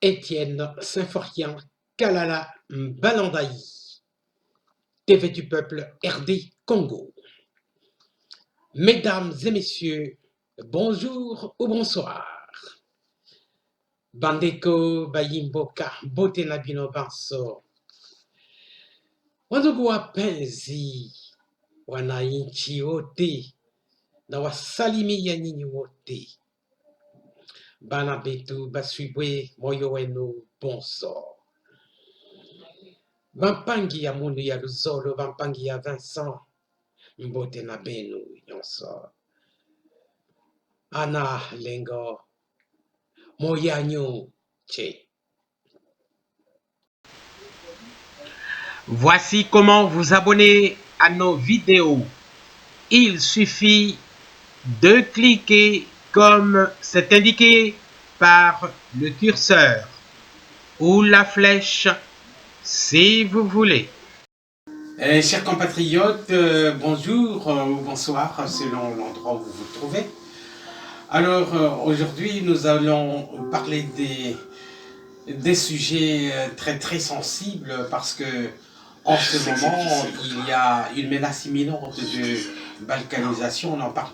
Étienne Symphorien Kalala Balandaï, TV du peuple RD Congo. Mesdames et messieurs, bonjour ou bonsoir. Bandeko Bayimboka Botenabino Banso. Wandugu penzi wananchi wote na wasalimia nyinyi wote. Bana betu baswibwe moyo wenu bonso. Bampangi ya mundu ya Luzolo, bampangi ya Vincent, mbote na benu nyonso. Ana lengo, moyanyo che. Voici comment vous abonner à nos vidéos. Il suffit de cliquer comme c'est indiqué par le curseur ou la flèche si vous voulez. Chers compatriotes, bonjour ou bonsoir selon l'endroit où vous vous trouvez. Alors aujourd'hui nous allons parler des sujets très sensibles parce que en ce moment il y a une menace imminente de balkanisation. On en parle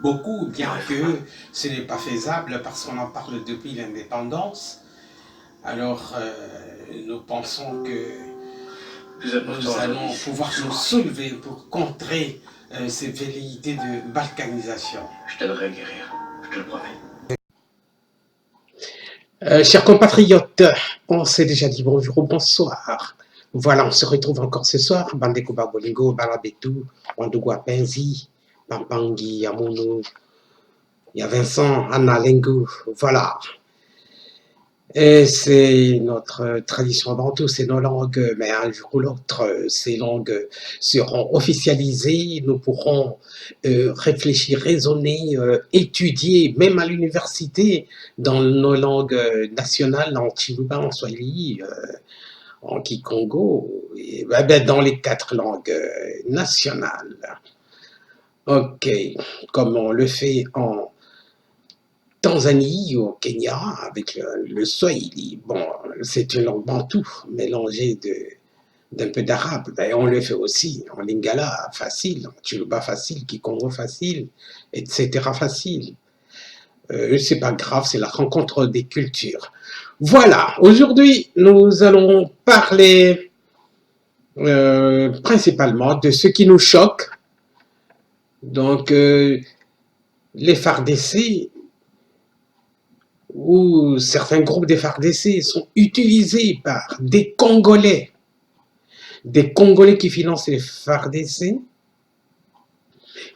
beaucoup, bien que ce n'est pas faisable parce qu'on en parle depuis l'indépendance. Alors nous pensons que nous allons pouvoir nous soulever pour contrer ces velléités de balkanisation. Je t'aiderai à guérir, je te le promets. Chers compatriotes, on s'est déjà dit bonjour ou bonsoir. Voilà, on se retrouve encore ce soir. Bandeko Babolingo, Balabetu, Wandugu Penzi, Pampangi, Amono, il y a Vincent, Anna Lengu, voilà. Et c'est notre tradition dans tout, c'est nos langues, mais un jour ou l'autre, ces langues seront officialisées, nous pourrons réfléchir, raisonner, étudier, même à l'université, dans nos langues nationales, en Chiluba, en Swahili, en Kikongo, et dans les 4 langues nationales. Ok, comme on le fait en Tanzanie, au Kenya, avec le Swahili. Bon, c'est une langue bantoue, mélangée d'un peu d'arabe. Ben, on le fait aussi en lingala facile, en Chiluba facile, Kikongo facile, etc. facile. C'est pas grave, c'est la rencontre des cultures. Voilà, aujourd'hui, nous allons parler principalement de ce qui nous choque. Donc, les FARDC, où certains groupes des FARDC sont utilisés par des Congolais qui financent les FARDC,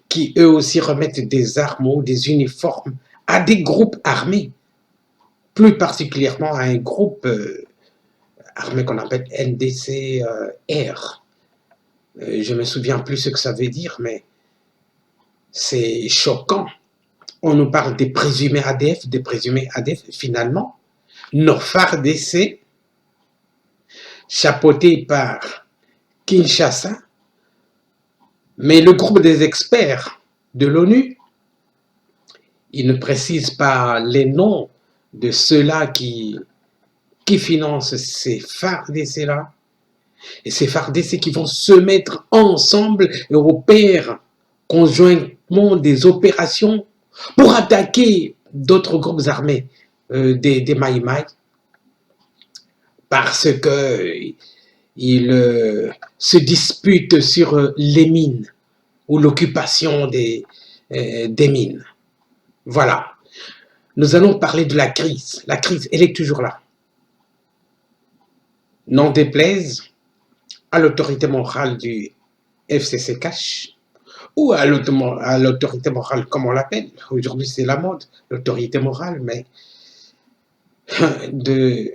qui eux aussi remettent des armes ou des uniformes à des groupes armés, plus particulièrement à un groupe armé qu'on appelle NDC-R. Je ne me souviens plus ce que ça veut dire, mais c'est choquant. On nous parle des présumés ADF, finalement, nos FARDC, chapeautés par Kinshasa, mais le groupe des experts de l'ONU, il ne précise pas les noms de ceux-là qui financent ces FARDC-là, et ces FARDC qui vont se mettre ensemble et opèrent conjointement des opérations pour attaquer d'autres groupes armés, des Maïmaï, parce qu'ils se disputent sur les mines ou l'occupation des mines. Voilà. Nous allons parler de la crise. La crise, elle est toujours là. N'en déplaise à l'autorité morale du FCC-CACH, ou à l'autorité morale, comme on l'appelle. Aujourd'hui, c'est la mode, l'autorité morale, mais de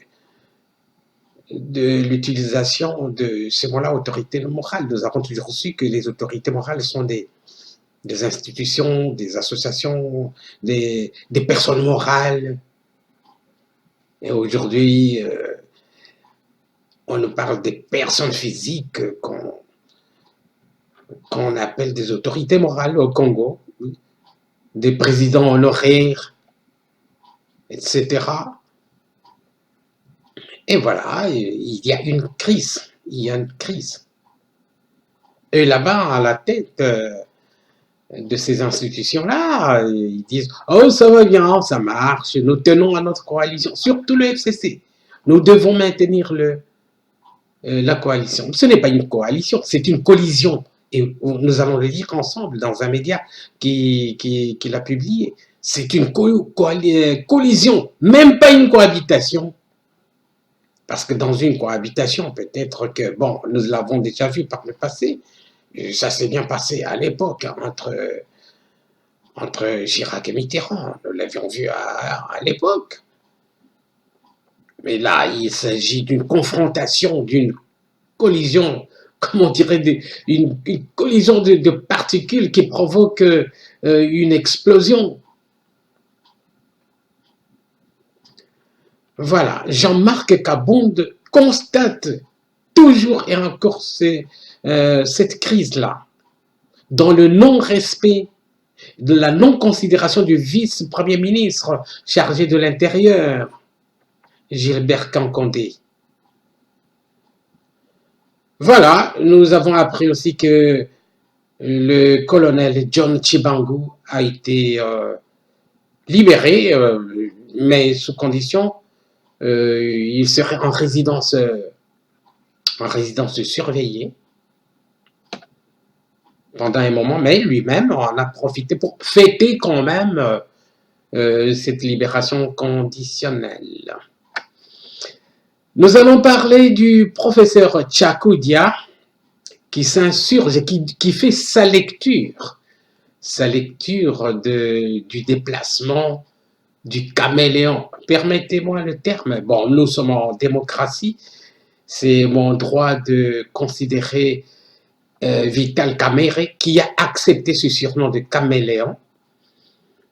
l'utilisation de ce mot-là, autorité morale. Nous avons toujours su que les autorités morales sont des institutions, des associations, des personnes morales. Et aujourd'hui, on nous parle des personnes physiques qu'on appelle des autorités morales au Congo, des présidents honoraires, etc. Et voilà, il y a une crise. Il y a une crise. Et là-bas, à la tête de ces institutions-là, ils disent « Oh, ça va bien, ça marche, nous tenons à notre coalition, surtout le FCC. Nous devons maintenir la coalition. » Ce n'est pas une coalition, c'est une collision. Et nous allons le dire ensemble dans un média qui l'a publié. C'est une collision, même pas une cohabitation. Parce que dans une cohabitation, peut-être que, bon, nous l'avons déjà vu par le passé, ça s'est bien passé à l'époque entre Chirac et Mitterrand. Nous l'avions vu à l'époque. Mais là, il s'agit d'une confrontation, d'une collision, comment on dirait, une collision de particules qui provoque une explosion. Voilà, Jean-Marc Kabonde constate toujours et encore cette crise-là, dans le non-respect, de la non-considération du vice-premier ministre chargé de l'Intérieur, Gilbert Kankondé. Voilà, nous avons appris aussi que le colonel John Chibangu a été libéré, mais sous condition, il serait en résidence surveillée pendant un moment, mais lui-même en a profité pour fêter quand même cette libération conditionnelle. Nous allons parler du professeur Tchakoudia qui s'insurge, qui fait sa lecture du déplacement du caméléon. Permettez-moi le terme. Bon, nous sommes en démocratie, c'est mon droit de considérer Vital Kamerhe qui a accepté ce surnom de caméléon,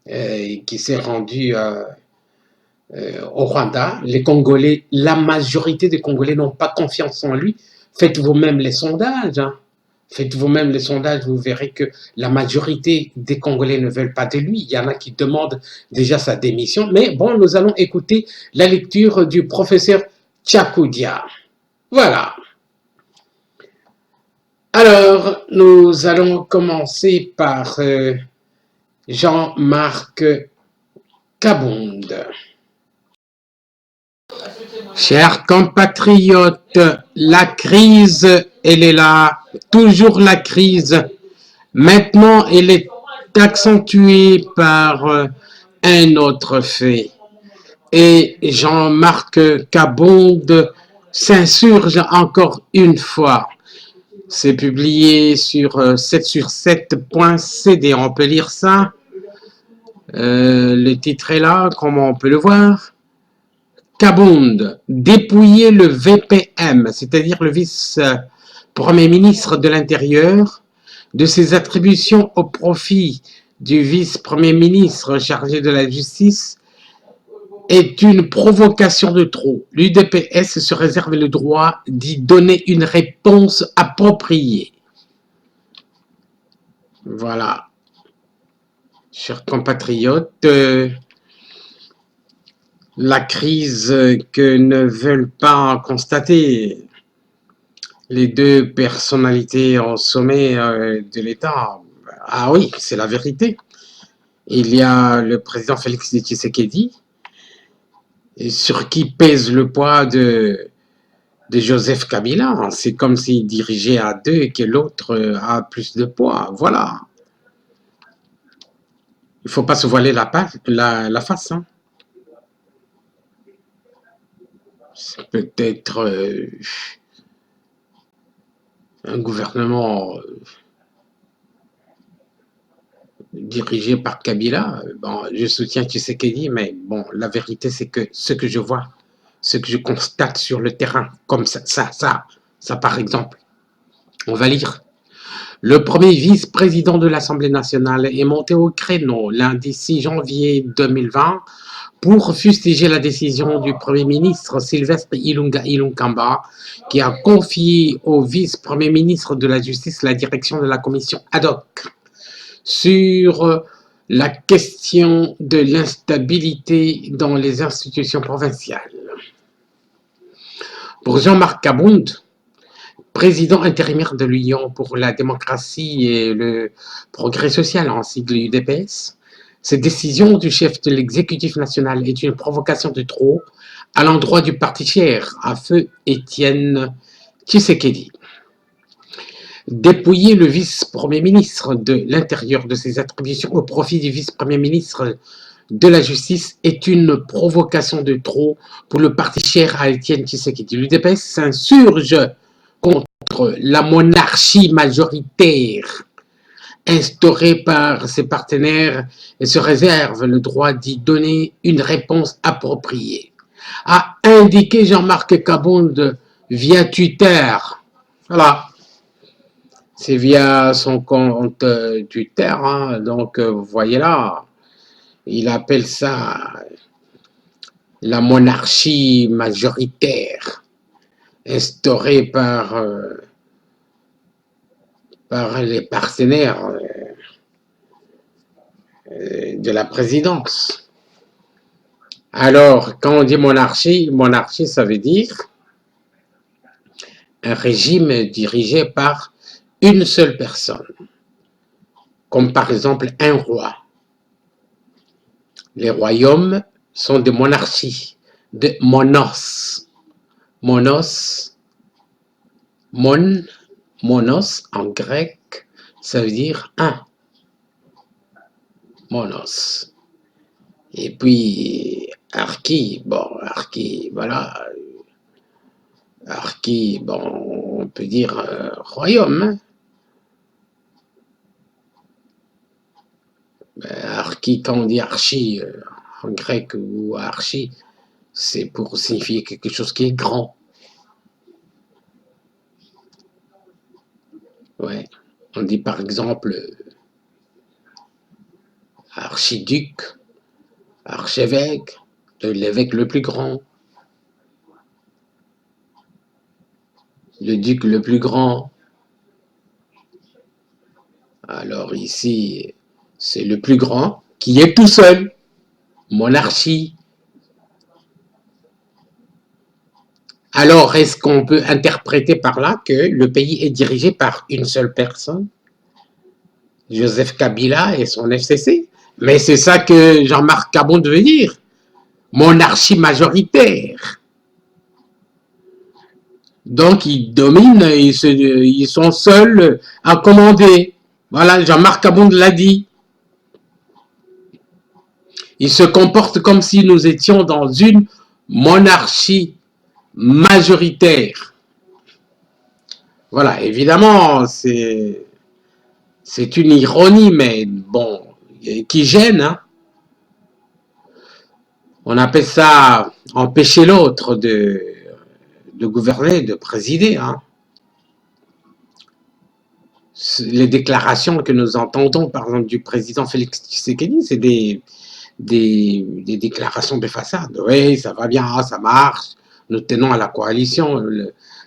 qui s'est rendu au Rwanda. Les Congolais, la majorité des Congolais n'ont pas confiance en lui. Faites vous-même les sondages. Hein. Faites vous-même les sondages, vous verrez que la majorité des Congolais ne veulent pas de lui. Il y en a qui demandent déjà sa démission. Mais bon, nous allons écouter la lecture du professeur Tchakoudia. Voilà. Alors, nous allons commencer par Jean-Marc Kabonde. Chers compatriotes, la crise, elle est là, toujours la crise. Maintenant, elle est accentuée par un autre fait. Et Jean-Marc Kabonde s'insurge encore une fois. C'est publié sur 7sur7.cd, on peut lire ça. Le titre est là, comment on peut le voir. Kabonde, dépouiller le VPM, c'est-à-dire le vice-premier ministre de l'Intérieur, de ses attributions au profit du vice-premier ministre chargé de la justice, est une provocation de trop. L'UDPS se réserve le droit d'y donner une réponse appropriée. Voilà. Chers compatriotes, la crise que ne veulent pas constater les deux personnalités au sommet de l'État. Ah oui, c'est la vérité. Il y a le président Félix Tshisekedi, sur qui pèse le poids de Joseph Kabila. C'est comme s'il dirigeait à deux et que l'autre a plus de poids. Voilà. Il ne faut pas se voiler la face. Hein. C'est peut-être un gouvernement dirigé par Kabila. Bon, je soutiens Tshisekedi, mais bon, la vérité, c'est que ce que je vois, ce que je constate sur le terrain, comme ça par exemple, on va lire. Le premier vice-président de l'Assemblée nationale est monté au créneau lundi 6 janvier 2020 pour fustiger la décision du Premier ministre Sylvestre Ilunga Ilunkamba qui a confié au vice-premier ministre de la Justice la direction de la commission ad hoc sur la question de l'instabilité dans les institutions provinciales. Pour Jean-Marc Kabound, président intérimaire de l'Union pour la démocratie et le progrès social, en sigle UDPS, cette décision du chef de l'exécutif national est une provocation de trop à l'endroit du parti cher à feu Étienne Tshisekedi. Dépouiller le vice-premier ministre de l'Intérieur de ses attributions au profit du vice-premier ministre de la Justice est une provocation de trop pour le parti cher à Étienne Tshisekedi. L'UDPS s'insurge contre la monarchie majoritaire instaurée par ses partenaires et se réserve le droit d'y donner une réponse appropriée, a indiqué Jean-Marc Kabound via Twitter. Voilà. C'est via son compte Twitter, hein. Donc vous voyez là, il appelle ça la monarchie majoritaire instaurée par les partenaires de la présidence. Alors, quand on dit monarchie, monarchie ça veut dire un régime dirigé par une seule personne, comme par exemple un roi. Les royaumes sont des monarchies, de monos. Monos, monos en grec, ça veut dire un. Monos. Et puis, archi, voilà. Archi, bon, on peut dire royaume, hein. Archi, quand on dit archi en grec ou archi, c'est pour signifier quelque chose qui est grand. Ouais. On dit par exemple archiduc, archevêque, l'évêque le plus grand, le duc le plus grand. Alors ici, c'est le plus grand qui est tout seul. Monarchie. Alors, est-ce qu'on peut interpréter par là que le pays est dirigé par une seule personne, Joseph Kabila et son FCC? Mais c'est ça que Jean-Marc Kabound veut dire. Monarchie majoritaire. Donc, ils dominent, ils sont seuls à commander. Voilà, Jean-Marc Kabound l'a dit. Ils se comportent comme si nous étions dans une monarchie majoritaire. Voilà, évidemment, c'est une ironie, mais bon, qui gêne, hein. On appelle ça empêcher l'autre de gouverner, de présider, hein. Les déclarations que nous entendons, par exemple, du président Félix Tshisekedi, c'est des déclarations de façade. Oui, ça va bien, ça marche, nous tenons à la coalition,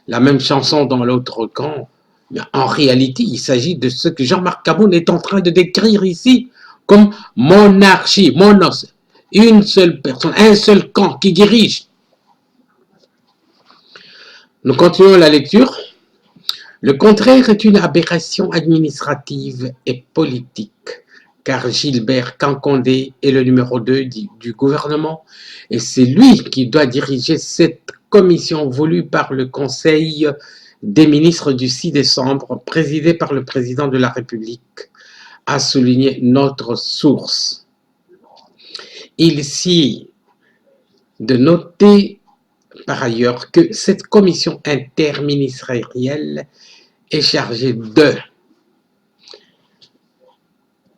la même chanson dans l'autre camp. Mais en réalité, il s'agit de ce que Jean-Marc Kabound est en train de décrire ici comme monarchie, monos, une seule personne, un seul camp qui dirige. Nous continuons la lecture. Le contraire est une aberration administrative et politique, car Gilbert Kankondé est le numéro 2 du gouvernement et c'est lui qui doit diriger cette commission voulue par le Conseil des ministres du 6 décembre, présidé par le président de la République, a souligné notre source. Il s'y de noter par ailleurs que cette commission interministérielle est chargée de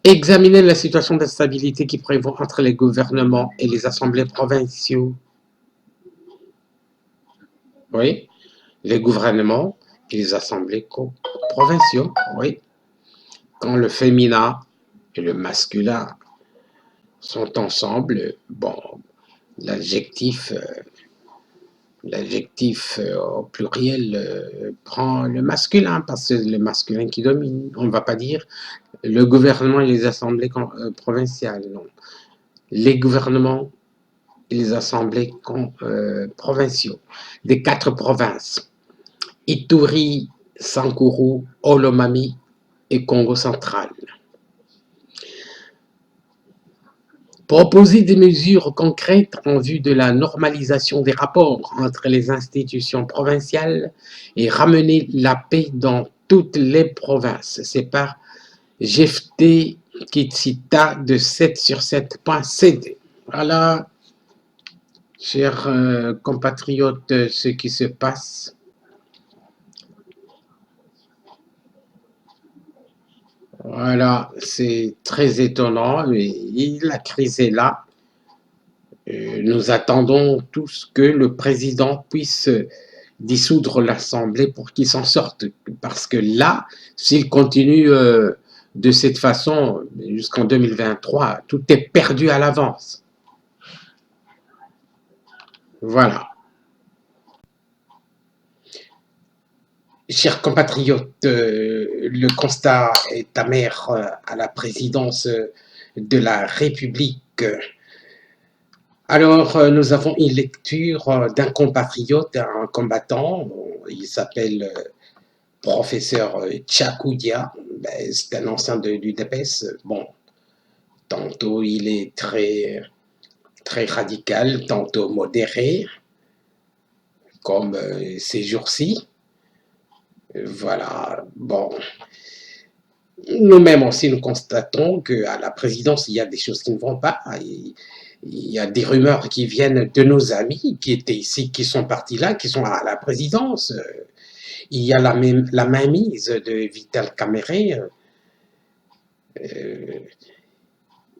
examiner la situation d'instabilité qui prévaut entre les gouvernements et les assemblées provinciaux. Oui, les gouvernements et les assemblées provinciaux, oui. Quand le féminin et le masculin sont ensemble, bon, l'adjectif au pluriel prend le masculin, parce que c'est le masculin qui domine. On ne va pas dire le gouvernement et les assemblées provinciales, non. Les gouvernements et les assemblées provinciaux des 4 provinces, Ituri, Sankuru, Olomami et Congo central. Proposer des mesures concrètes en vue de la normalisation des rapports entre les institutions provinciales et ramener la paix dans toutes les provinces. C'est par Jephté Kitsita de 7sur7.cd. Voilà, chers compatriotes, ce qui se passe. Voilà, c'est très étonnant, mais la crise est là. Nous attendons tous que le président puisse dissoudre l'Assemblée pour qu'il s'en sorte. Parce que là, s'il continue de cette façon jusqu'en 2023, tout est perdu à l'avance. Voilà. Chers compatriotes, le constat est amer à la présidence de la République. Alors, nous avons une lecture d'un compatriote, un combattant, il s'appelle professeur Tchakoudia, c'est un ancien de l'UDPS. Bon, tantôt il est très, très radical, tantôt modéré, comme ces jours-ci. Voilà, bon. Nous-mêmes aussi, nous constatons qu'à la présidence, il y a des choses qui ne vont pas. Il y a des rumeurs qui viennent de nos amis qui étaient ici, qui sont partis là, qui sont à la présidence. Il y a la mainmise de Vital Kamere.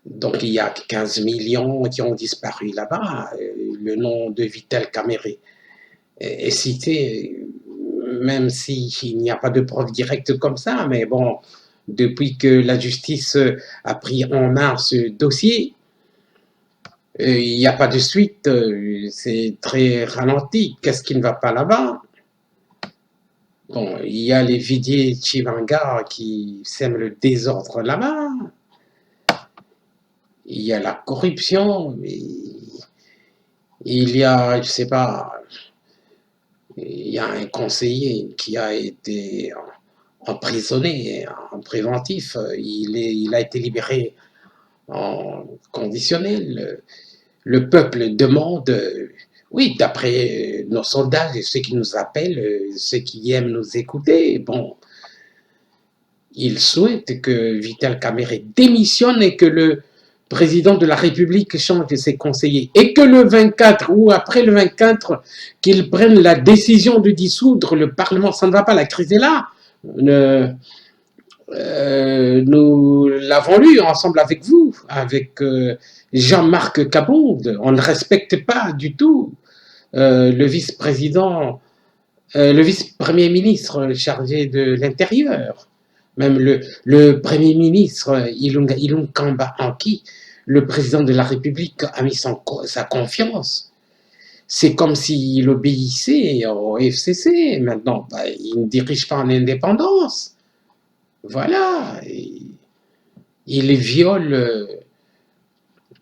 Donc, il y a 15 millions qui ont disparu là-bas. Le nom de Vital Kamere est cité, même s'il n'y a pas de preuve directe comme ça, mais bon, depuis que la justice a pris en main ce dossier, il n'y a pas de suite, c'est très ralenti. Qu'est-ce qui ne va pas là-bas? Bon, il y a les Vidier Chivanga qui sèment le désordre là-bas. Il y a la corruption, il y a, je sais pas, il y a un conseiller qui a été emprisonné en préventif. Il a été libéré en conditionnel. Le peuple demande, oui, d'après nos sondages et ceux qui nous appellent, ceux qui aiment nous écouter, bon, ils souhaitent que Vital Kamere démissionne et que le président de la République change ses conseillers et que le 24 ou après le 24, qu'ils prennent la décision de dissoudre le Parlement. Ça ne va pas, la crise est là. Nous l'avons lu ensemble avec vous, avec Jean-Marc Kabonde. On ne respecte pas du tout le vice-président, le vice-premier ministre chargé de l'Intérieur. Même le premier ministre Ilunkamba Anki, le président de la République, a mis sa confiance. C'est comme s'il obéissait au FCC. Maintenant, il ne dirige pas en indépendance. Voilà. Il viole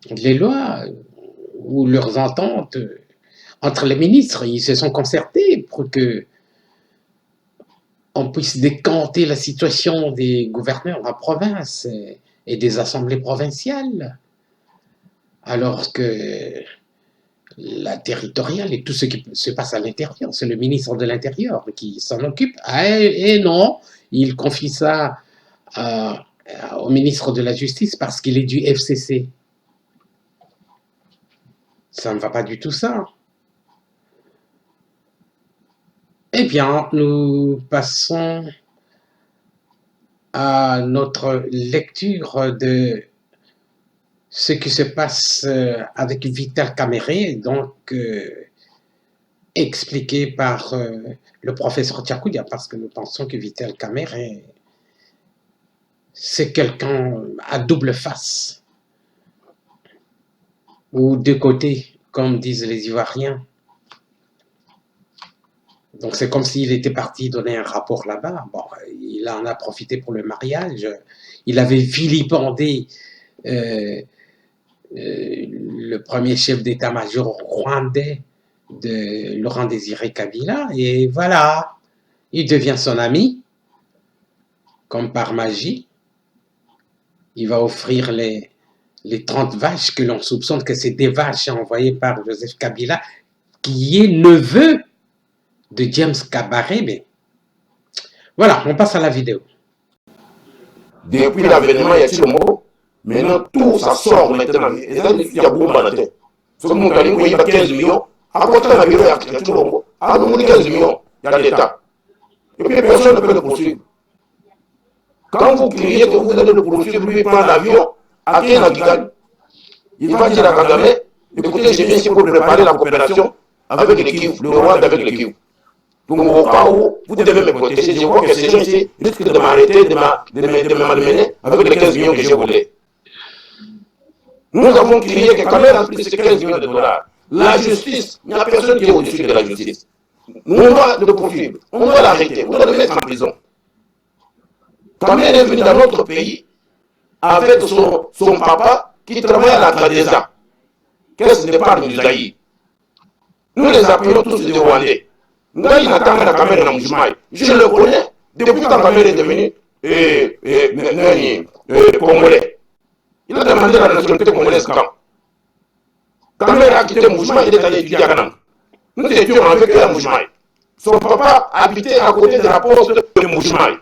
les lois ou leurs ententes entre les ministres. Ils se sont concertés pour que on puisse décanter la situation des gouverneurs en province et des assemblées provinciales, alors que la territoriale et tout ce qui se passe à l'intérieur, c'est le ministre de l'Intérieur qui s'en occupe. Et non, il confie ça au ministre de la Justice parce qu'il est du FCC. Ça ne va pas du tout ça. Eh bien, nous passons à notre lecture de ce qui se passe avec Vital Kamere, donc expliqué par le professeur Tchakoudia, parce que nous pensons que Vital Kamere, c'est quelqu'un à double face, ou deux côtés, comme disent les Ivoiriens. Donc c'est comme s'il était parti donner un rapport là-bas. Bon, il en a profité pour le mariage. Il avait vilipendé le premier chef d'état-major rwandais de Laurent Désiré Kabila, et voilà, il devient son ami, comme par magie. Il va offrir les 30 vaches que l'on soupçonne que c'est des vaches envoyées par Joseph Kabila, qui est neveu de James Kabarebe. Voilà, on passe à la vidéo. Depuis l'avènement, il y a le mot. Maintenant, tout ça sort maintenant. Et là, il y a beaucoup de tête. Ce que nous avons il y a 15 millions. À côté de la bureau, il y a tout le monde. À nous, 15 millions, il y a l'État. Et puis, personne ne peut le poursuivre. Quand vous criez que vous allez le poursuivre, lui prend l'avion, à quel Nagigal, il va dire à Kagame, écoutez, j'ai bien ici pour préparer la coopération avec l'équipe, le Rwanda avec l'équipe. Donc, au cas où vous devez me protéger, je vois que ces gens-ci risquent de m'arrêter, de me malmener avec les 15 millions que j'ai volés. Nous avons crié que quand même, en plus, c'est 15 millions de dollars. La justice, il n'y a personne qui est au-dessus de la justice. Nous, on doit le poursuivre, on doit l'arrêter, on doit le mettre en prison. Quand elle est venue dans notre pays avec son papa qui travaille à la Tradeza, qu'est-ce que n'est pas du Zaïre. Nous les appelons tous des Rwandais. Je le connais depuis quand Kamel est devenu congolais. Il a demandé la nationalité congolaise quand Kamel a quitté Mouchmaï, il est allé étudier à Kanam. Nous étions avec eux à Mouchmaï. Son papa habitait à côté de la poste de Mouchmaï.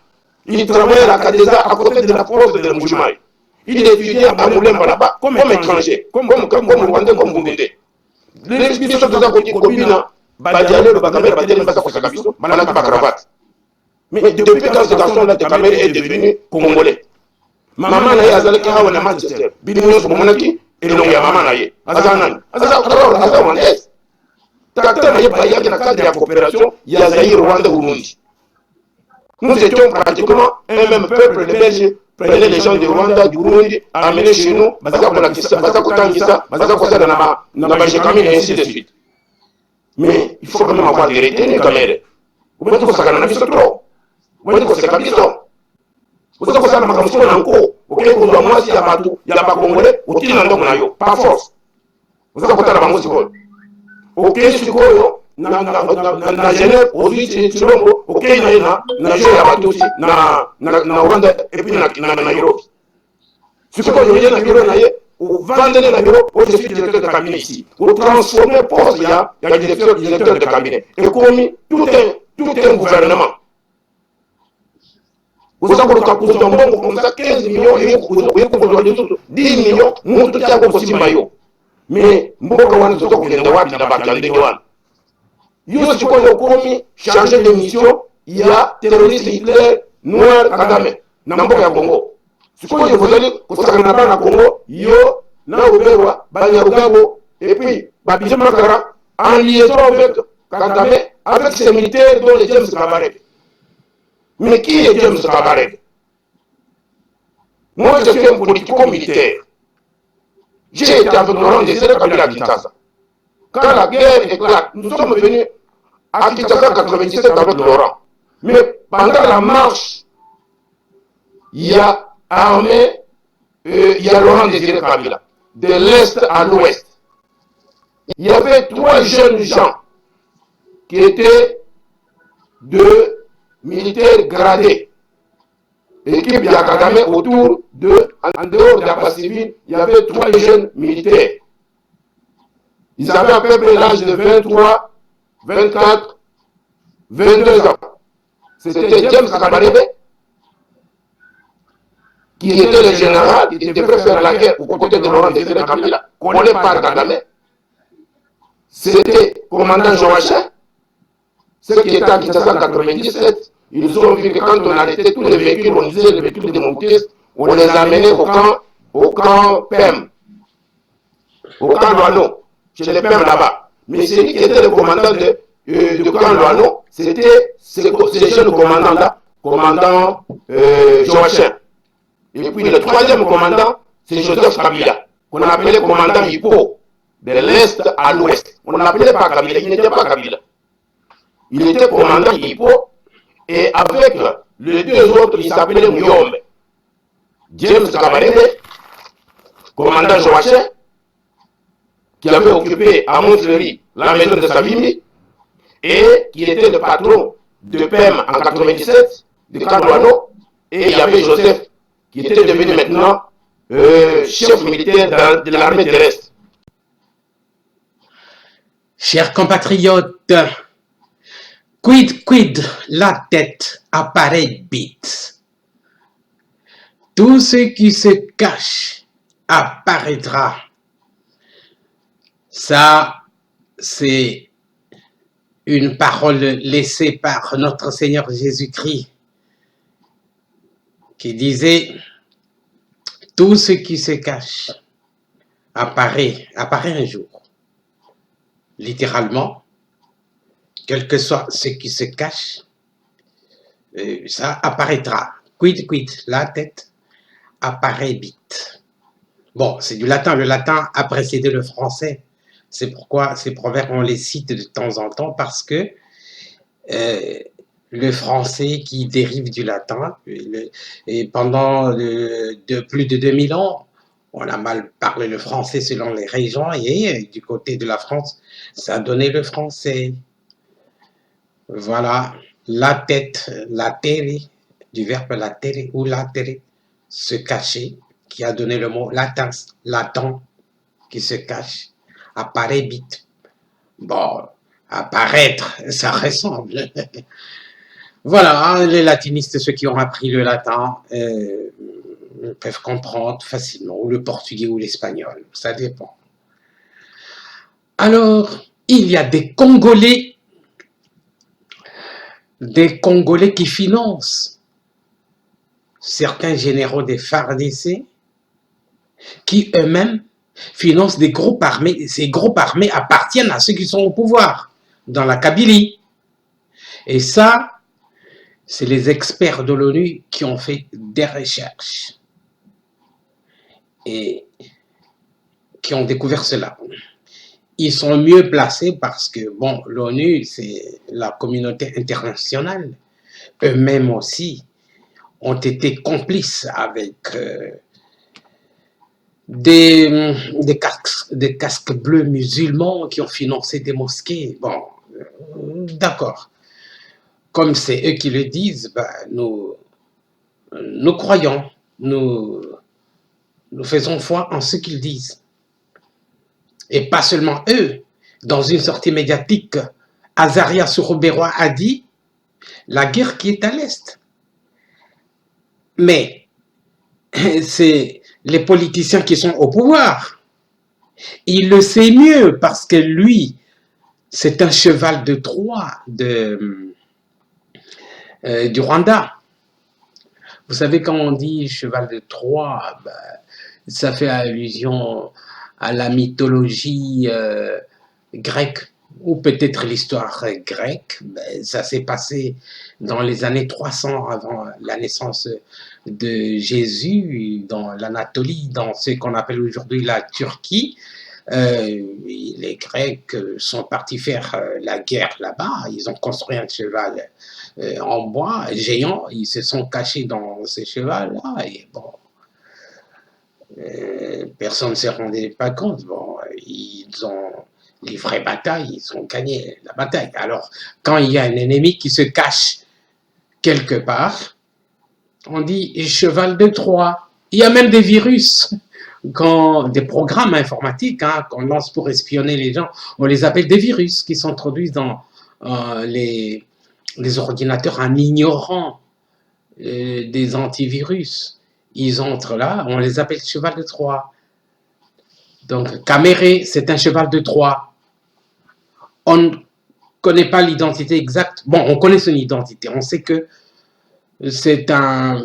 Il travaillait à la Kadeza à côté de la poste de Mouchmaï. Il étudiait à Moulemba là-bas comme étranger, comme Rwandais, comme Bundé. Les bisous de la côté Kobina, Badiale, le Bakamel, Badiale, Basakosakabiso, Malaki Bakravate. Mais depuis quand ce garçon-là de Kamel est devenu congolais, maman n'a yazalaki hawa na Manchester, bidinyo somonaki, et non ya maman naye, azanan, azawandes. Tata naye bayaki na cadre de la coopération, Yazaïr, Rwanda, Burundi. Nous étions pratiquement un même peuple, les Belges prenaient les gens du Rwanda, du Burundi, amenés chez nous, Bazakotangisa, Bazakosa Nabajekami, et ainsi de suite. Mais il faut quand même avoir des retenus quand même. Vous pouvez dire que ça n'a pas trop. Vous pouvez dire que c'est Kabiso. Vous savez que ça n'a pas comme ça encore. Ok, vous doit moi si il n'y a pas tout, il n'y a pas congolais, au tir dans le pas force. Vous savez que ça n'a pas comme ça. Ok, c'est quoi na Genève, aujourd'hui, c'est long. Ok, na Jeux à Batou aussi, na Rwanda, et puis na Nairobi. C'est quoi, il y a un bureau, vous vendez le bureau, je suis directeur de cabinet ici. Vous transformez poste, il y a directeur de cabinet. Et comme tout un gouvernement. Vous avez comme ça 15 millions, et vous avez 10 millions, nous tout à aussi maillot. Mais, Mbokawan, c'est quoi, il y a des wapi là-bas, il y a des wapi. Yo, c'est quoi, commis, changer de mission, il y a terroriste Hitler, noir, Kagame, Namboka ya Congo. C'est quoi, vous allez, vous savez, na Congo, yo, na Obewa, Banyarugabo, et puis, Babidje Makara, en liaison avec Kagame, avec ses militaires, dont les James Kabarebe. Mais qui est James Kabarebe? Moi, je suis un politico-militaire. J'ai été avec Laurent Désiré Kabila à Kinshasa. Quand la guerre éclate, nous sommes venus à Kinshasa 97 avec Laurent. Mais pendant la marche, il y a armé, il y a Laurent Désiré Kabila, de l'Est à l'Ouest. Il y avait 3 jeunes gens qui étaient de militaires gradés. L'équipe de Kagame autour de, en dehors de la base civile, il y avait 3 jeunes militaires. Ils avaient à peu près l'âge de 23, 24, 22 ans. C'était James Kabarebe, qui était le général, qui devait faire la guerre aux côtés de Laurent Désiré Kabila, collé par Kagame. C'était commandant Joachim, ceux qui étaient à Kinshasa en 97. Ils ont vu que quand on arrêtait tous les véhicules, on disait les véhicules de Moukis, on les amenait au camp PEM, au camp Loano, chez les PEM là-bas. Mais celui qui était le commandant de camp Loano, c'était ce jeune commandant-là, commandant Joachim. Et puis le 3e commandant, c'est Joseph Kabila, qu'on appelait commandant Hippo, de l'Est à l'Ouest. On n'appelait pas Kabila, il n'était pas Kabila. Il était commandant Hippo. Et avec les 2 autres, ils s'appelaient Muyombe. James Kabarebe, commandant Joachim, qui avait occupé à Montfleury la maison de Savigny et qui était le patron de PEM en 97, de Cadouano, et il y avait Joseph qui était devenu maintenant chef militaire de l'armée terrestre. Chers compatriotes, quid, la tête apparaît bite. Tout ce qui se cache apparaîtra. Ça, c'est une parole laissée par notre Seigneur Jésus-Christ qui disait « Tout ce qui se cache apparaît un jour ». Littéralement, quel que soit ce qui se cache, ça apparaîtra. Quid, la tête apparaît bite. Bon, c'est du latin. Le latin a précédé le français. C'est pourquoi ces proverbes, on les cite de temps en temps parce que le français qui dérive du latin, et pendant plus de 2000 ans, on a mal parlé le français selon les régions et du côté de la France, ça a donné le français. Voilà, la tête, latere, du verbe latere ou latere, se cacher, qui a donné le mot latin, qui se cache, apparaît bite. Bon, apparaître, ça ressemble. Voilà, les latinistes, ceux qui ont appris le latin, peuvent comprendre facilement, ou le portugais ou l'espagnol, ça dépend. Alors, il y a des Congolais qui financent certains généraux des FARDC, qui eux-mêmes financent des groupes armés. Ces groupes armés appartiennent à ceux qui sont au pouvoir, dans la Kabylie. Et ça, c'est les experts de l'ONU qui ont fait des recherches et qui ont découvert cela. Ils sont mieux placés parce que, bon, l'ONU, c'est la communauté internationale. Eux-mêmes aussi ont été complices avec des casques bleus musulmans qui ont financé des mosquées. Bon, d'accord. Comme c'est eux qui le disent, ben, nous croyons, nous faisons foi en ce qu'ils disent. Et pas seulement eux. Dans une sortie médiatique, Azaria Sourouberois a dit la guerre qui est à l'Est. Mais c'est les politiciens qui sont au pouvoir. Il le sait mieux parce que lui, c'est un cheval de Troie du Rwanda. Vous savez, quand on dit cheval de Troie, ben, ça fait allusion à la mythologie grecque, ou peut-être l'histoire grecque. Ben, ça s'est passé dans les années 300 avant la naissance de Jésus, dans l'Anatolie, dans ce qu'on appelle aujourd'hui la Turquie. Les Grecs sont partis faire la guerre là-bas. Ils ont construit un cheval en bois géant. Ils se sont cachés dans ce cheval-là. Et bon, personne ne se rendait pas compte. Bon, ils ont livré bataille, ils ont gagné la bataille. Alors, quand il y a un ennemi qui se cache quelque part, on dit cheval de Troie. Il y a même des virus, des programmes informatiques qu'on lance pour espionner les gens, on les appelle des virus qui s'introduisent dans les ordinateurs en ignorant des antivirus. Ils entrent là, on les appelle cheval de Troie. Donc, Caméré, c'est un cheval de Troie. On ne connaît pas l'identité exacte. Bon, on connaît son identité. On sait que c'est un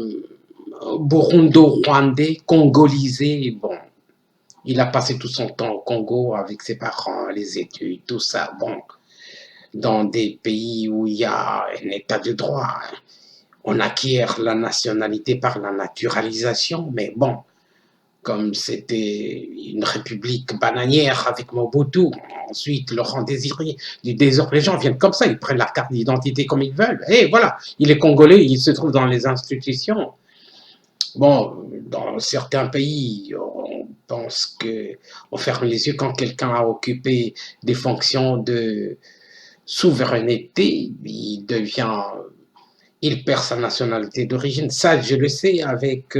Burundo-Rwandais, congolisé. Bon, il a passé tout son temps au Congo avec ses parents, les études, tout ça. Bon, dans des pays où il y a un état de droit, on acquiert la nationalité par la naturalisation, mais bon, comme c'était une république bananière avec Mobutu, ensuite Laurent Désiré du désordre, les gens viennent comme ça, ils prennent la carte d'identité comme ils veulent, et voilà, il est congolais, il se trouve dans les institutions. Bon, dans certains pays, on pense qu'on ferme les yeux quand quelqu'un a occupé des fonctions de souveraineté, il perd sa nationalité d'origine. Ça, je le sais avec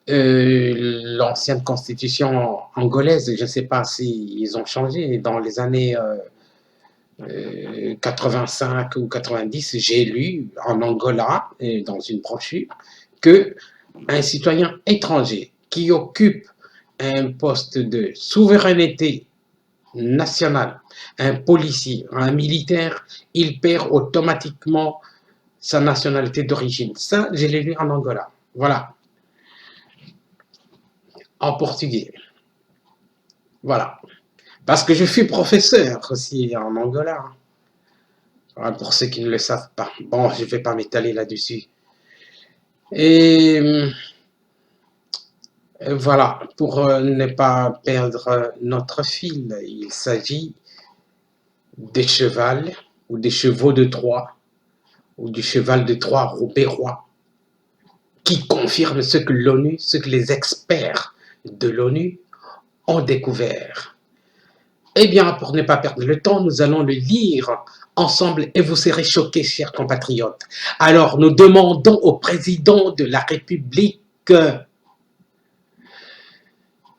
l'ancienne constitution angolaise. Je ne sais pas s'ils ont changé. Dans les années 85 ou 90, j'ai lu en Angola, dans une brochure, que un citoyen étranger qui occupe un poste de souveraineté nationale, un policier, un militaire, il perd automatiquement sa nationalité d'origine. Ça, je l'ai lu en Angola. Voilà. En portugais. Voilà. Parce que je suis professeur aussi en Angola. Voilà, pour ceux qui ne le savent pas. Bon, je ne vais pas m'étaler là-dessus. Et voilà, pour ne pas perdre notre fil, il s'agit des chevals ou des chevaux de Troie ou du cheval de Troie Robert-Roi qui confirme ce que l'ONU, ce que les experts de l'ONU ont découvert. Eh bien, pour ne pas perdre le temps, nous allons le lire ensemble et vous serez choqués, chers compatriotes. Alors, nous demandons au président de la République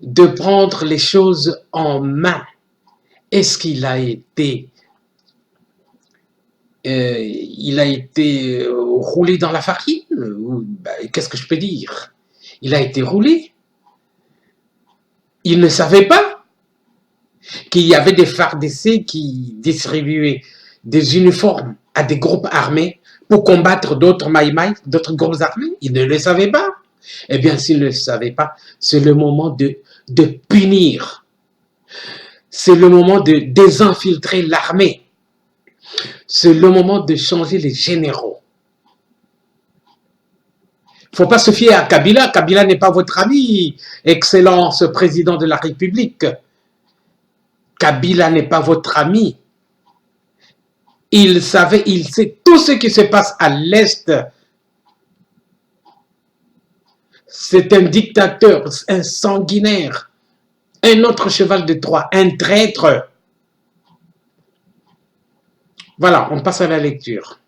de prendre les choses en main. Est-ce qu'il a été roulé dans la farine? Qu'est-ce que je peux dire? Il a été roulé. Il ne savait pas qu'il y avait des FARDC qui distribuaient des uniformes à des groupes armés pour combattre d'autres Maïmaï, d'autres groupes armés. Il ne le savait pas. Eh bien, s'il ne le savait pas, c'est le moment de punir. C'est le moment de désinfiltrer l'armée. C'est le moment de changer les généraux. Il ne faut pas se fier à Kabila. Kabila n'est pas votre ami, Excellence président de la République. Kabila n'est pas votre ami. Il sait tout ce qui se passe à l'Est. C'est un dictateur, un sanguinaire, un autre cheval de Troie, un traître. Voilà, on passe à la lecture.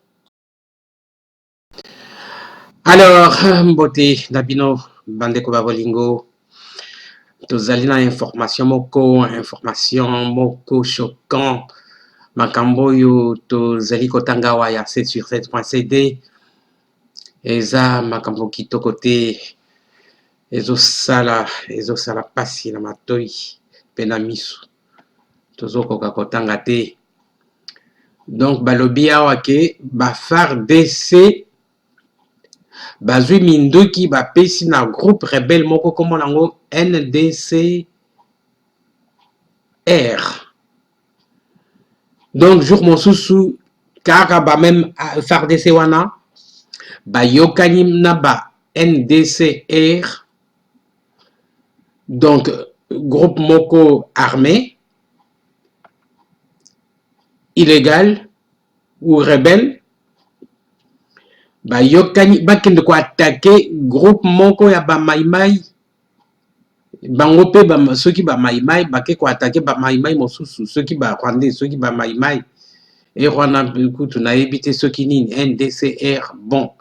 Alors, mbote Dabino, bandeko babolingo, tozali na information moko choquant, makambo oyo tozali kotanga awa ya 7sur7.cd, eza makambo kitoko te, ezosala pasi na matoi pe na miso, tozokoka kotanga te. Donc balobi awa ke ba FARDC bazwi minduki bapesi na groupe rebelle moko kombo nango NDCR. Donc jour mosusu kaka ba même FARDC wana bayokani na ba NDCR, donc groupe moko armé illégal ou rebelle, bayokani bakende ko attaquer groupe moko ya ba maïmaï, bango pe ba soki ba maïmaï bake ko attaquer ba maïmaï mosusu, soki ba rwandais, soki ba maïmaï et rwana kutu na ebité soki nini NDCR. Bon,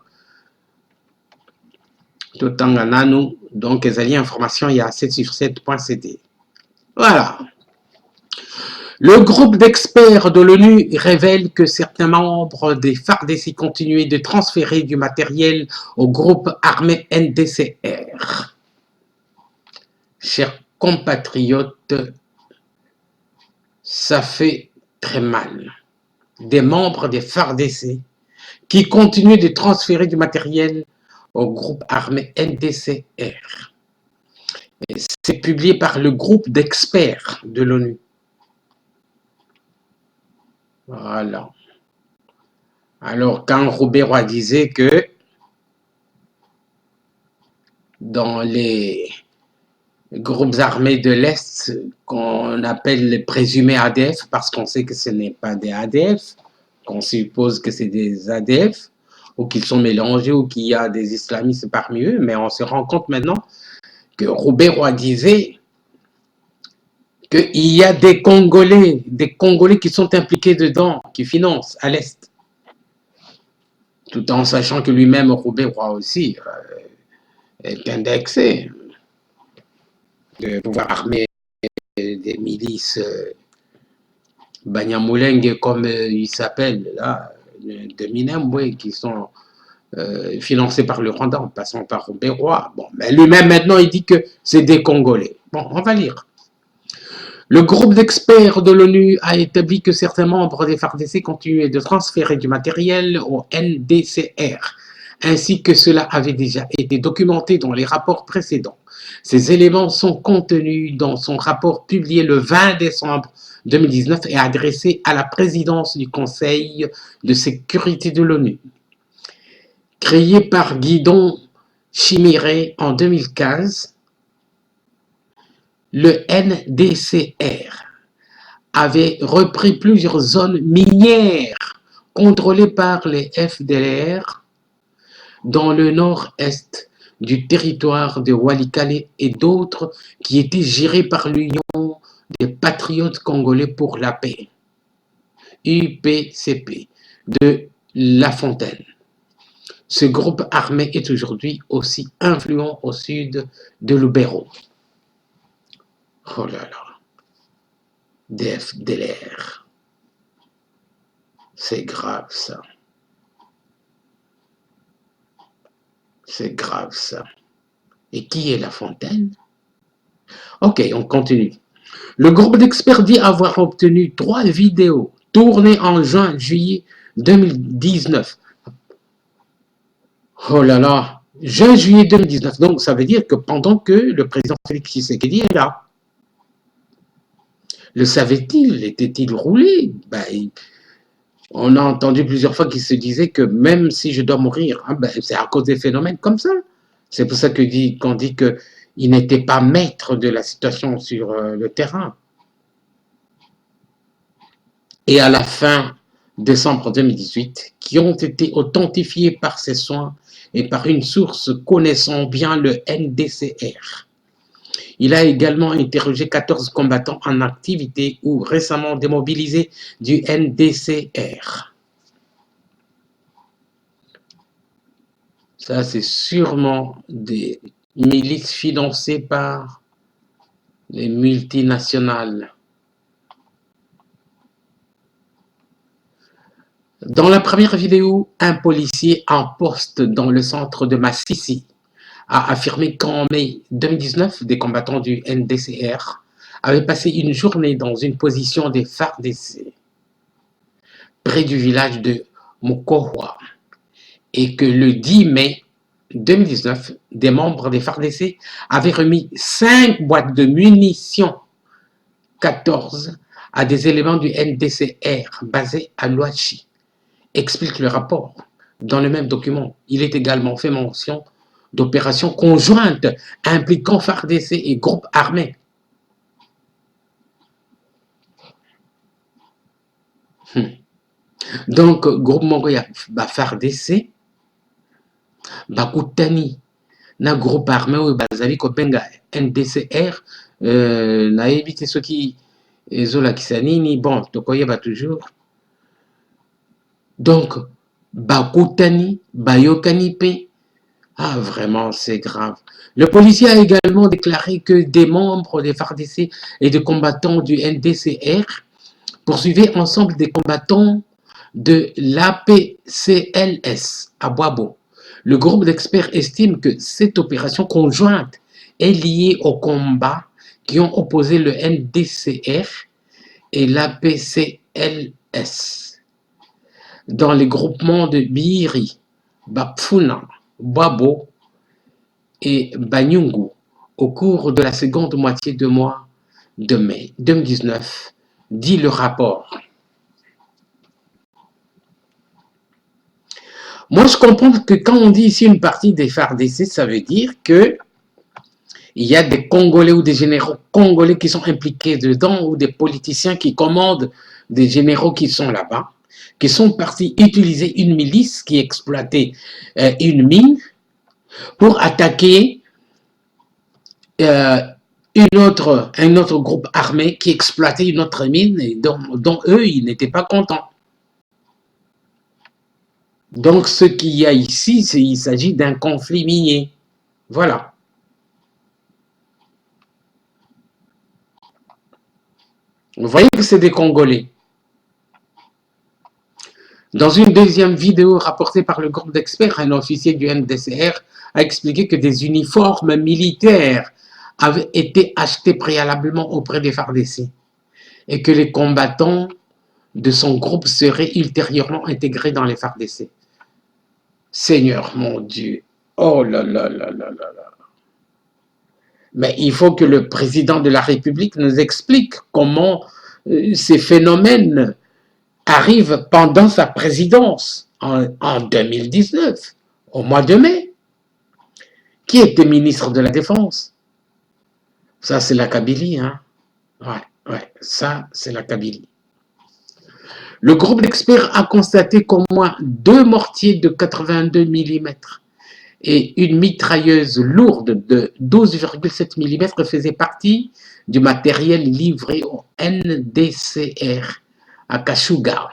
totanga nanu, donc ezali information ya 7sur7.cd. Voilà. Le groupe d'experts de l'ONU révèle que certains membres des FARDC continuaient de transférer du matériel au groupe armé NDCR. Chers compatriotes, ça fait très mal. Des membres des FARDC qui continuent de transférer du matériel au groupe armé NDCR. C'est publié par le groupe d'experts de l'ONU. Voilà. Alors, quand Robert disait que dans les groupes armés de l'Est, qu'on appelle les présumés ADF, parce qu'on sait que ce n'est pas des ADF, qu'on suppose que c'est des ADF, ou qu'ils sont mélangés, ou qu'il y a des islamistes parmi eux, mais on se rend compte maintenant que Roubaix-Roy disait qu'il y a des Congolais qui sont impliqués dedans, qui financent à l'Est. Tout en sachant que lui-même, Roubaix-Roy aussi, est indexé de pouvoir armer des milices Banyamulenge, comme il s'appelle, là, de Minembwe, qui sont financés par le Rwanda en passant par Roubaix-Roy. Bon, mais lui-même, maintenant, il dit que c'est des Congolais. Bon, on va lire. Le groupe d'experts de l'ONU a établi que certains membres des FARDC continuaient de transférer du matériel au NDCR, ainsi que cela avait déjà été documenté dans les rapports précédents. Ces éléments sont contenus dans son rapport publié le 20 décembre 2019 et adressé à la présidence du Conseil de sécurité de l'ONU. Créé par Guidon Chimiré en 2015, le NDCR avait repris plusieurs zones minières contrôlées par les FDLR dans le nord-est du territoire de Walikale et d'autres qui étaient gérées par l'Union des Patriotes Congolais pour la paix, UPCP, de La Fontaine. Ce groupe armé est aujourd'hui aussi influent au sud de Lubero. Oh là là, des FDLR. C'est grave ça. C'est grave ça. Et qui est La Fontaine? Ok, on continue. Le groupe d'experts dit avoir obtenu 3 vidéos tournées en juin-juillet 2019. Oh là là, juin-juillet 2019. Donc ça veut dire que pendant que le président Félix Tshisekedi est là. Le savait-il? Était-il roulé? On a entendu plusieurs fois qu'il se disait que même si je dois mourir, c'est à cause des phénomènes comme ça. C'est pour ça qu'on dit qu'il n'était pas maître de la situation sur le terrain. Et à la fin décembre 2018, qui ont été authentifiés par ses soins et par une source connaissant bien le NDCR. Il a également interrogé 14 combattants en activité ou récemment démobilisés du NDCR. Ça, c'est sûrement des milices financées par les multinationales. Dans la première vidéo, un policier en poste dans le centre de Massissi a affirmé qu'en mai 2019, des combattants du NDCR avaient passé une journée dans une position des FARDC près du village de Mukohwa et que le 10 mai 2019, des membres des FARDC avaient remis 5 boîtes de munitions, 14, à des éléments du NDCR basés à Louachi, explique le rapport. Dans le même document, il est également fait mention d'opérations conjointes impliquant FARDC et groupes armés. Donc, groupe Mongoya, FARDC, Bakutani, na groupe armé ou bazali kopenga NDCR, na évité ceux qui zola kisanini, bon, tokoyeba toujours. Donc, Bakutani, Bayokani pe. Ah, vraiment, c'est grave. Le policier a également déclaré que des membres des FARDC et des combattants du NDCR poursuivaient ensemble des combattants de l'APCLS à Boabo. Le groupe d'experts estime que cette opération conjointe est liée aux combats qui ont opposé le NDCR et l'APCLS dans les groupements de Biri, Bapfuna, Boabo et Banyungu au cours de la seconde moitié du mois de mai 2019, dit le rapport. Moi, je comprends que quand on dit ici une partie des FARDC, ça veut dire que il y a des Congolais ou des généraux congolais qui sont impliqués dedans ou des politiciens qui commandent des généraux qui sont là-bas, qui sont partis utiliser une milice qui exploitait une mine pour attaquer un autre groupe armé qui exploitait une autre mine et dont eux, ils n'étaient pas contents. Donc, ce qu'il y a ici, il s'agit d'un conflit minier. Voilà. Vous voyez que c'est des Congolais. Dans une deuxième vidéo rapportée par le groupe d'experts, un officier du NDCR a expliqué que des uniformes militaires avaient été achetés préalablement auprès des FARDC et que les combattants de son groupe seraient ultérieurement intégrés dans les FARDC. Seigneur, mon Dieu. Oh là là là là là là. Mais il faut que le président de la République nous explique comment ces phénomènes arrivent pendant sa présidence en 2019, au mois de mai. Qui était ministre de la Défense? Ça, c'est la Kabylie, hein? Ouais, ça, c'est la Kabylie. Le groupe d'experts a constaté qu'au moins 2 mortiers de 82 mm et une mitrailleuse lourde de 12,7 mm faisaient partie du matériel livré au NDCR à Kashuga.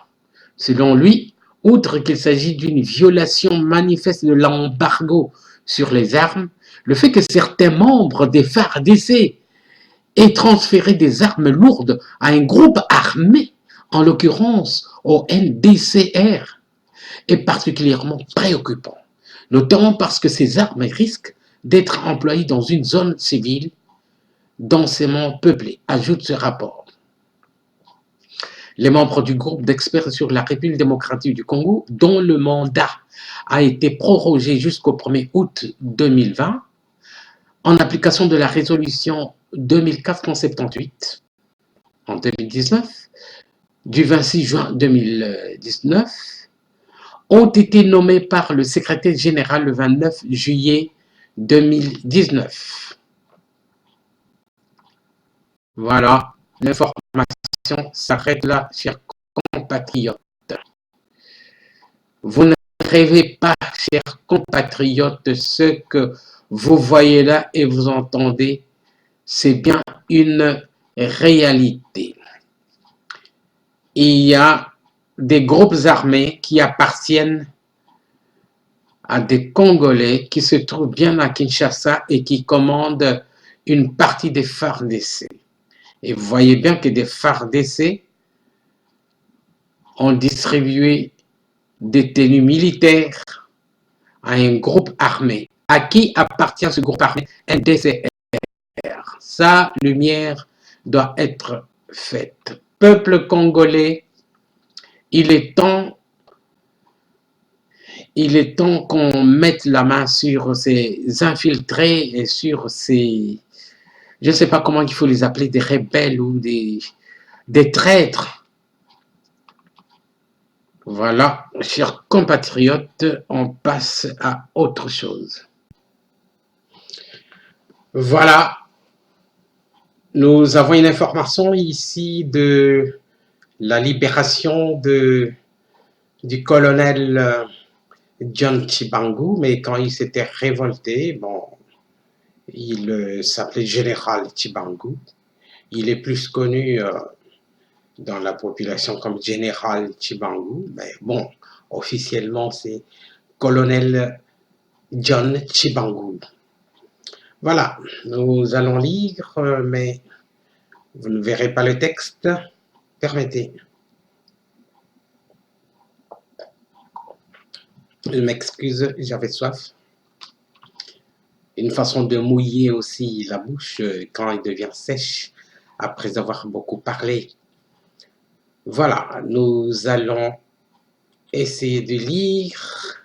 Selon lui, outre qu'il s'agit d'une violation manifeste de l'embargo sur les armes, le fait que certains membres des FARDC aient transféré des armes lourdes à un groupe armé, en l'occurrence au NDCR, est particulièrement préoccupant, notamment parce que ces armes risquent d'être employées dans une zone civile densément peuplée, ajoute ce rapport. Les membres du groupe d'experts sur la République démocratique du Congo, dont le mandat a été prorogé jusqu'au 1er août 2020, en application de la résolution 2478 en 2019, du 26 juin 2019, ont été nommés par le secrétaire général le 29 juillet 2019. Voilà, l'information s'arrête là, chers compatriotes. Vous ne rêvez pas, chers compatriotes, ce que vous voyez là et vous entendez, c'est bien une réalité. Il y a des groupes armés qui appartiennent à des Congolais qui se trouvent bien à Kinshasa et qui commandent une partie des FARDC. Et vous voyez bien que des FARDC ont distribué des tenues militaires à un groupe armé. À qui appartient ce groupe armé? NDCR. Sa lumière doit être faite. Peuple congolais, il est temps qu'on mette la main sur ces infiltrés et sur ces, je ne sais pas comment il faut les appeler, des rebelles ou des traîtres. Voilà, chers compatriotes, on passe à autre chose. Voilà, nous avons une information ici de la libération du colonel John Tchibangu, mais quand il s'était révolté, bon, il s'appelait Général Tchibangu. Il est plus connu dans la population comme Général Tchibangu, mais bon, officiellement c'est colonel John Tchibangu. Voilà, nous allons lire, mais vous ne verrez pas le texte. Permettez. Je m'excuse, j'avais soif. Une façon de mouiller aussi la bouche quand elle devient sèche après avoir beaucoup parlé. Voilà, nous allons essayer de lire.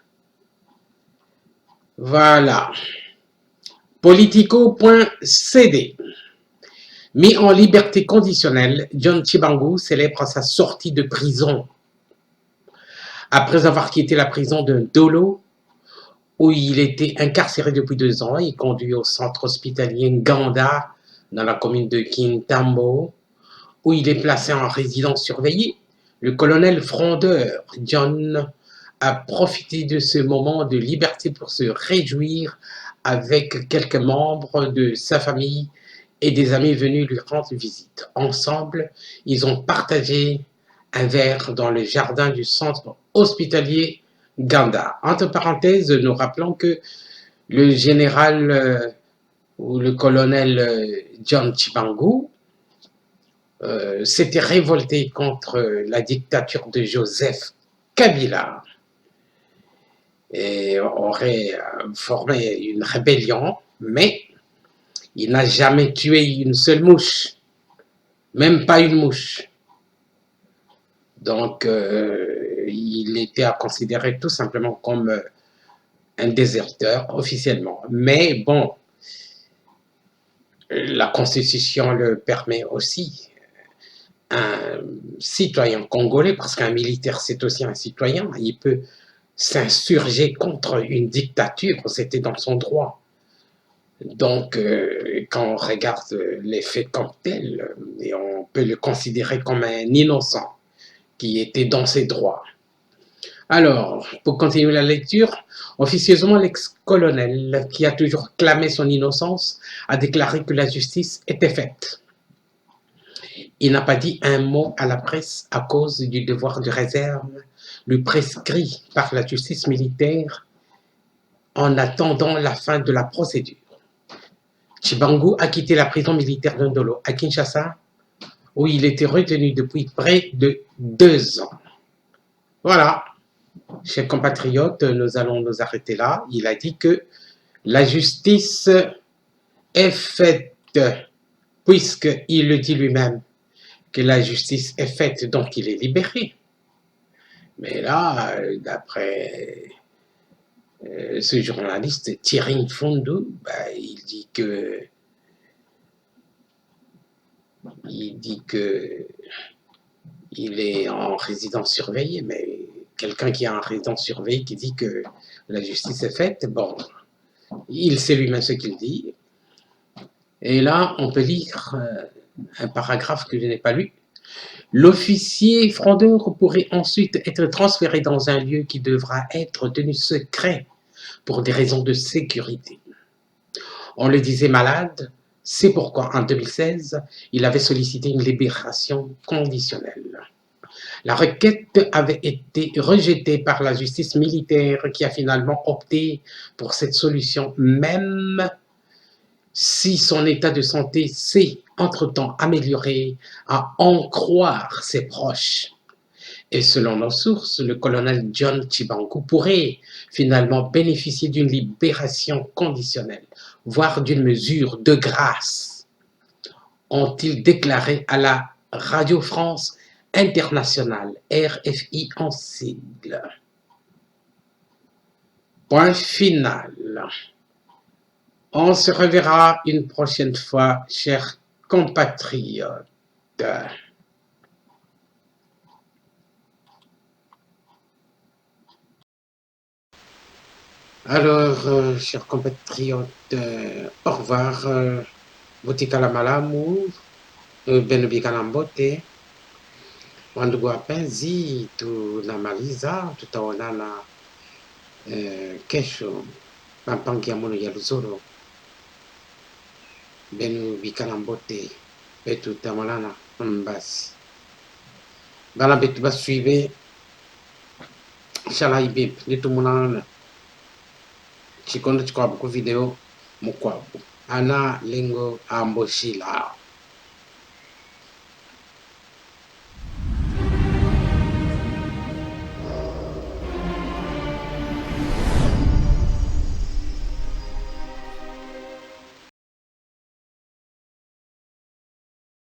Voilà. Politico.cd. Mis en liberté conditionnelle, John Tchibangu célèbre sa sortie de prison. Après avoir quitté la prison de Dolo, où il était incarcéré depuis 2 ans et conduit au centre hospitalier Nganda, dans la commune de Kintambo, où il est placé en résidence surveillée, le colonel frondeur John a profité de ce moment de liberté pour se réjouir avec quelques membres de sa famille et des amis venus lui rendre visite. Ensemble, ils ont partagé un verre dans le jardin du centre hospitalier Ganda. Entre parenthèses, nous rappelons que le général ou le colonel John Chibangu s'était révolté contre la dictature de Joseph Kabila et aurait formé une rébellion, mais il n'a jamais tué une seule mouche, même pas une mouche. Donc, il était à considérer tout simplement comme un déserteur officiellement. Mais bon, la Constitution le permet aussi. Un citoyen congolais, parce qu'un militaire c'est aussi un citoyen, il peut s'insurger contre une dictature, c'était dans son droit. Donc, quand on regarde les faits comme tels, et on peut le considérer comme un innocent qui était dans ses droits. Alors, pour continuer la lecture, officieusement, l'ex-colonel, qui a toujours clamé son innocence, a déclaré que la justice était faite. Il n'a pas dit un mot à la presse à cause du devoir de réserve lui prescrit par la justice militaire en attendant la fin de la procédure. Chibangu a quitté la prison militaire de Ndolo à Kinshasa, où il était retenu depuis près de 2 ans. Voilà, chers compatriotes, nous allons nous arrêter là. Il a dit que la justice est faite, puisqu'il le dit lui-même, que la justice est faite, donc il est libéré. Mais là, d'après ce journaliste Thierry Fondou, il dit que il est en résidence surveillée, mais quelqu'un qui est en résidence surveillée qui dit que la justice est faite, bon, il sait lui-même ce qu'il dit. Et là, on peut lire un paragraphe que je n'ai pas lu. L'officier fraudeur pourrait ensuite être transféré dans un lieu qui devra être tenu secret pour des raisons de sécurité. On le disait malade, c'est pourquoi en 2016, il avait sollicité une libération conditionnelle. La requête avait été rejetée par la justice militaire qui a finalement opté pour cette solution, même si son état de santé s'est entre-temps amélioré, à en croire ses proches. Et selon nos sources, le colonel John Chibangu pourrait finalement bénéficier d'une libération conditionnelle, voire d'une mesure de grâce, ont-ils déclaré à la Radio France Internationale, RFI en sigle. Point final. On se reverra une prochaine fois, chers compatriotes. Alors, chers compatriotes, au revoir. Butikala malamu, benubikala mbote. Wandugu wapenzi, tunamaliza, tutaonana kesho mapangi ya mono ya Luzoro. Benubikala mbote, betu tamalana mbasi. Bala betu basuive, inshallah ibib, nitumunana. Chikondo chikwabu ku video mukwabu. Ana lengo amboshila.